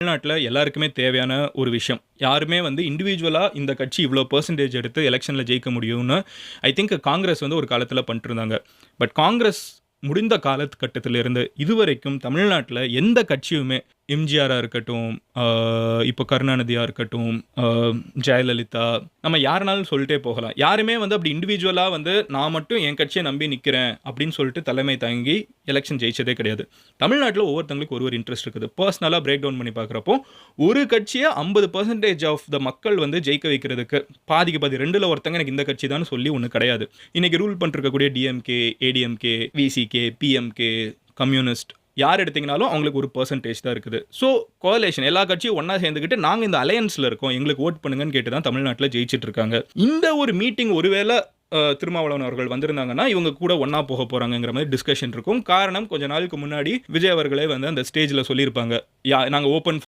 தமிழ்நாட்டுல எல்லாருக்குமே தேவையான ஒரு விஷயம். யாருமே வந்து இண்டிவிஜுவலா இந்த கட்சி இவ்ளோ பெர்சன்டேஜ் எடுத்து எலக்ஷன்ல ஜெயிக்க முடியும்னு ஐ திங்க் காங்கிரஸ் வந்து ஒரு காலத்துல பண்ணிட்டுருந்தாங்க. பட் காங்கிரஸ் முடிந்த காலகட்டத்திலிருந்து இதுவரைக்கும் தமிழ்நாட்டுல எந்த கட்சியுமே எம்ஜிஆரா இருக்கட்டும், இப்போ கருணாநிதியா இருக்கட்டும், அ ஜெயலலிதா, நம்ம யாரனாலும் சொல்லிட்டே போகலாம். யாருமே வந்து அப்படி இண்டிவிஜுவலா வந்து நான் மட்டும் என் கட்சிய நம்பி நிக்கிறேன் அப்படின்னு சொல்லிட்டு தலைமை தாங்கி எலக்ஷன் ஜெயிச்சதே கிடையாது. தமிழ்நாட்டுல ஒவ்வொருத்தவங்களுக்கும் ஒரு இன்ட்ரெஸ்ட் இருக்குது. பெர்சனலா பிரேக் டவுன் பண்ணி பார்க்குறப்போ, ஒரு கட்சிய 50% ஆஃப் த மக்கள் வந்து ஜெயிக்க வைக்கிறதுக்கு பாதிக்கு பாதி 2ல ஒருத்தங்க எனக்கு இந்த கட்சி தான்னு சொல்லி ஒண்ணு கிடையாது. இன்னைக்கு ரூல் பண்ணிருக்கக்கூடிய டிஎம்கே, ஏடிஎம்கே, விசிகே, பிஎம்கே, கம்யூனிஸ்ட் யார் எடுத்தீங்கனாலும் அவங்களுக்கு ஒரு பெர்சன்டேஜ் தான் இருக்குது. ஸோ கோஅலிஷன் எல்லா கட்சியும் ஒண்ணா சேர்ந்துக்கிட்டு நாங்க இந்த அலையன்ஸ்ல இருக்கோம். எங்களுக்கு வோட் பண்ணுங்கன்னு கேட்டு தான் தமிழ்நாட்டுல ஜெயிச்சிட்டு இருக்காங்க. இந்த ஒரு மீட்டிங் ஒருவேள திருமாவளவன் அவர்கள் வந்திருந்தாங்கன்னா, இவங்க கூட ஒண்ணா போக போறாங்கங்கிற மாரி டிஸ்கஷன் இருக்கும். காரணம் கொஞ்ச நாளுக்கு முன்னாடி விஜய் அவர்களே வந்து அந்த ஸ்டேஜ்ல சொல்லியிருப்பாங்க. நாங்க ஓப்பன்